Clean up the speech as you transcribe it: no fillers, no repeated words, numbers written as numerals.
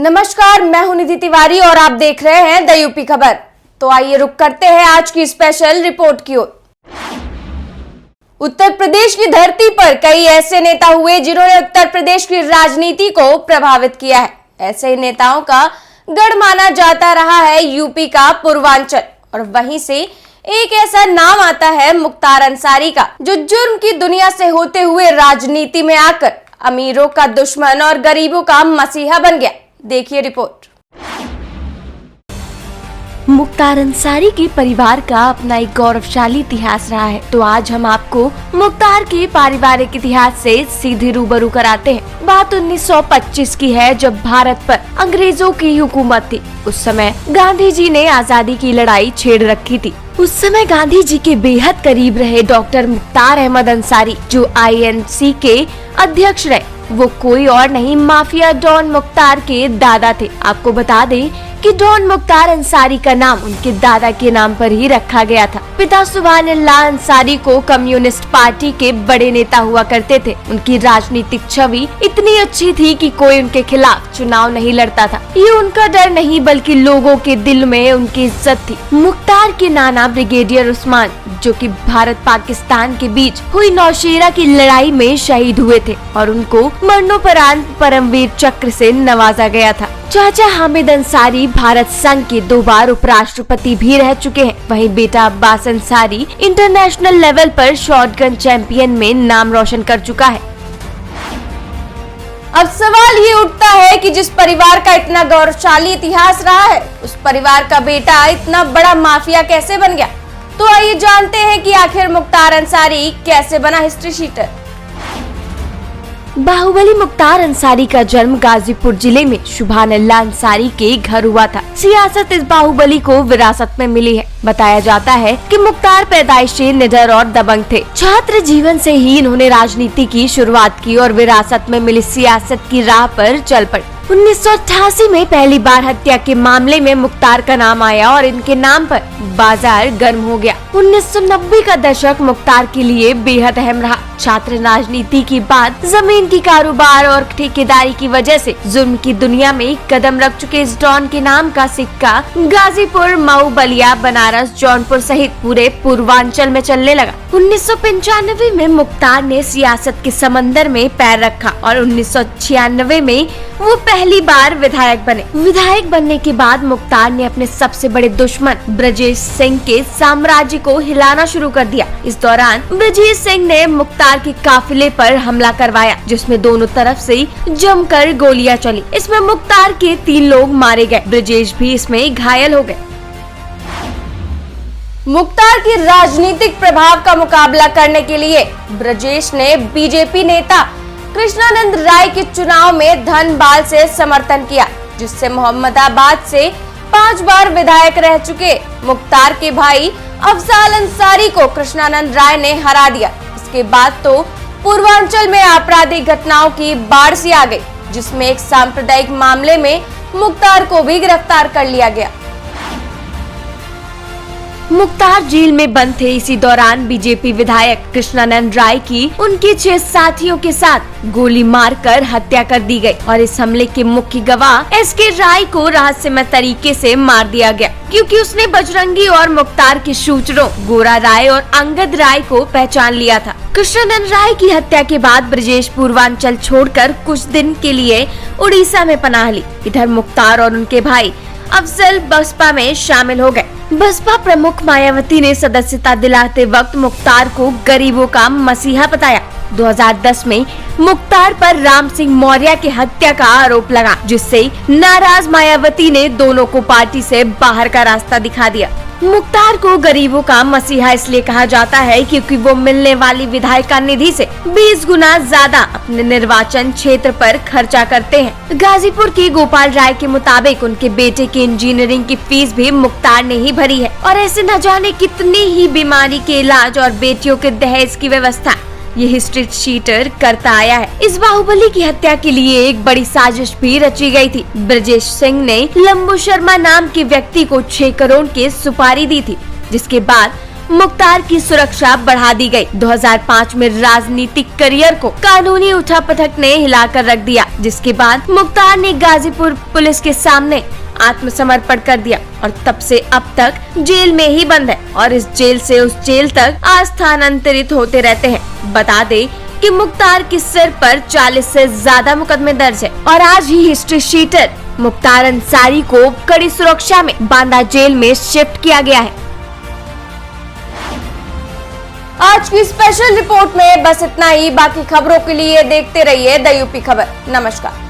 नमस्कार, मैं हूं निधि तिवारी और आप देख रहे हैं द यूपी खबर। तो आइए रुक करते हैं आज की स्पेशल रिपोर्ट की ओर। उत्तर प्रदेश की धरती पर कई ऐसे नेता हुए जिन्होंने उत्तर प्रदेश की राजनीति को प्रभावित किया है। ऐसे ही नेताओं का गढ़ माना जाता रहा है यूपी का पूर्वांचल, और वहीं से एक ऐसा नाम आता है मुख्तार अंसारी का, जो जुर्म की दुनिया से होते हुए राजनीति में आकर अमीरों का दुश्मन और गरीबों का मसीहा बन गया। देखिए रिपोर्ट। मुख्तार अंसारी के परिवार का अपना एक गौरवशाली इतिहास रहा है, तो आज हम आपको मुख्तार के पारिवारिक इतिहास से सीधे रूबरू कराते हैं। बात 1925 की है, जब भारत पर अंग्रेजों की हुकूमत थी। उस समय गांधी जी ने आजादी की लड़ाई छेड़ रखी थी। उस समय गांधी जी के बेहद करीब रहे डॉक्टर मुख्तार अहमद अंसारी, जो INC के अध्यक्ष रहे, वो कोई और नहीं माफिया डॉन मुख्तार के दादा थे। आपको बता दें कि डॉन मुख्तार अंसारी का नाम उनके दादा के नाम पर ही रखा गया था। पिता सुभानुल्लाह अंसारी को कम्युनिस्ट पार्टी के बड़े नेता हुआ करते थे। उनकी राजनीतिक छवि इतनी अच्छी थी कि कोई उनके खिलाफ चुनाव नहीं लड़ता था। ये उनका डर नहीं, बल्कि लोगों के दिल में उनकी इज्जत थी। मुख्तार के नाना ब्रिगेडियर उस्मान, जो कि भारत पाकिस्तान के बीच हुई नौशेरा की लड़ाई में शहीद हुए थे, और उनको मरणोपरांत परमवीर चक्र से नवाजा गया था। चाचा हामिद अंसारी भारत संघ के 2 बार उपराष्ट्रपति भी रह चुके हैं। वहीं बेटा अब्बास अंसारी इंटरनेशनल लेवल पर शॉटगन चैंपियन में नाम रोशन कर चुका है। अब सवाल ये उठता है कि जिस परिवार का इतना गौरवशाली इतिहास रहा है, उस परिवार का बेटा इतना बड़ा माफिया कैसे बन गया। तो आइए जानते हैं कि आखिर मुख्तार अंसारी कैसे बना हिस्ट्री शीटर। बाहुबली मुख्तार अंसारी का जन्म गाजीपुर जिले में सुभानुल्लाह अंसारी के घर हुआ था। सियासत इस बाहुबली को विरासत में मिली है। बताया जाता है कि मुख्तार पैदाइश से निडर और दबंग थे। छात्र जीवन से ही इन्होंने राजनीति की शुरुआत की और विरासत में मिली सियासत की राह पर चल पड़े। 1988 में पहली बार हत्या के मामले में मुख्तार का नाम आया और इनके नाम पर बाजार गर्म हो गया। 1990 का दशक मुख्तार के लिए बेहद अहम रहा। छात्र राजनीति की बात जमीन की कारोबार और ठेकेदारी की वजह से जुर्म की दुनिया में कदम रख चुके इस डॉन के नाम का सिक्का गाजीपुर, मऊ, बलिया, बनारस, जौनपुर सहित पूरे पूर्वांचल में चलने लगा। 1995 में मुख्तार ने सियासत के समंदर में पैर रखा और 1996 में वो पहली बार विधायक बने। विधायक बनने के बाद मुख्तार ने अपने सबसे बड़े दुश्मन ब्रजेश सिंह के साम्राज्य को हिलाना शुरू कर दिया। इस दौरान ब्रजेश सिंह ने मुख्तार के काफिले पर हमला करवाया, जिसमें दोनों तरफ से जमकर गोलियां चली। इसमें मुख्तार के 3 लोग मारे गए। ब्रजेश भी इसमें घायल हो गए। मुख्तार की राजनीतिक प्रभाव का मुकाबला करने के लिए ब्रजेश ने बीजेपी नेता कृष्णानंद राय के चुनाव में धनबाद से समर्थन किया, जिससे मोहम्मदाबाद से 5 बार विधायक रह चुके मुख्तार के भाई अफजाल अंसारी को कृष्णानंद राय ने हरा दिया। इसके बाद तो पूर्वांचल में आपराधिक घटनाओं की बाढ़ सी आ गई, जिसमें एक सांप्रदायिक मामले में मुख्तार को भी गिरफ्तार कर लिया गया। मुख्तार जेल में बंद थे। इसी दौरान बीजेपी विधायक कृष्णानंद राय की उनके 6 साथियों के साथ गोली मारकर हत्या कर दी गई और इस हमले के मुख्य गवाह SK राय को रहस्यमय तरीके से मार दिया गया, क्योंकि उसने बजरंगी और मुख्तार के शूटरों गोरा राय और अंगद राय को पहचान लिया था। कृष्णानंद राय की हत्या के बाद ब्रजेश पूर्वांचल छोड़कर कुछ दिन के लिए उड़ीसा में पनाह ली। इधर मुख्तार और उनके भाई अफजल बसपा में शामिल हो गए। बसपा प्रमुख मायावती ने सदस्यता दिलाते वक्त मुख्तार को गरीबों का मसीहा बताया। 2010 में मुख्तार पर राम सिंह मौर्य की हत्या का आरोप लगा, जिससे नाराज मायावती ने दोनों को पार्टी से बाहर का रास्ता दिखा दिया। मुख्तार को गरीबों का मसीहा इसलिए कहा जाता है क्योंकि वो मिलने वाली विधायिका निधि से 20 गुना ज्यादा अपने निर्वाचन क्षेत्र पर खर्चा करते हैं। गाजीपुर के गोपाल राय के मुताबिक उनके बेटे की इंजीनियरिंग की फीस भी मुख्तार ने ही भरी है, और ऐसे न जाने कितनी ही बीमारी के इलाज और बेटियों के दहेज की व्यवस्था ये हिस्ट्री शीटर करता आया है। इस बाहुबली की हत्या के लिए एक बड़ी साजिश भी रची गई थी। ब्रजेश सिंह ने लंबू शर्मा नाम के व्यक्ति को 6 करोड़ की सुपारी दी थी, जिसके बाद मुख्तार की सुरक्षा बढ़ा दी गई। 2005 में राजनीतिक करियर को कानूनी उठापटक ने हिलाकर रख दिया, जिसके बाद मुख्तार ने गाजीपुर पुलिस के सामने आत्मसमर्पण कर दिया और तब से अब तक जेल में ही बंद है और इस जेल से उस जेल तक स्थानांतरित होते रहते हैं। बता दें कि मुख्तार के सिर पर 40 से ज्यादा मुकदमे दर्ज है और आज ही हिस्ट्री शीटर मुख्तार अंसारी को कड़ी सुरक्षा में बांदा जेल में शिफ्ट किया गया है। आज की स्पेशल रिपोर्ट में बस इतना ही। बाकी खबरों के लिए देखते रहिए द यूपी खबर। नमस्कार।